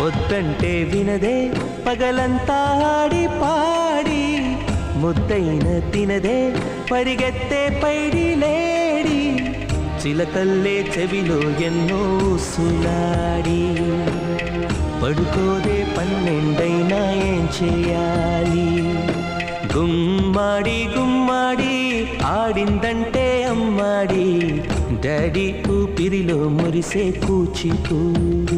వద్దంటే వినదే పగలంతా ఆడి పాడి ముద్దైన తినదే పరిగెత్తే పైడి లేడి చిలకల్లే చెవిలో ఎన్నో సులాడి పడుకోదే పన్నెండైనా ఏం చేయాలి గుమ్మాడి గుమ్మాడి ఆడిందంటే అమ్మాడి డాడీ ఊపిరిలో మురిసే కూచిపూడి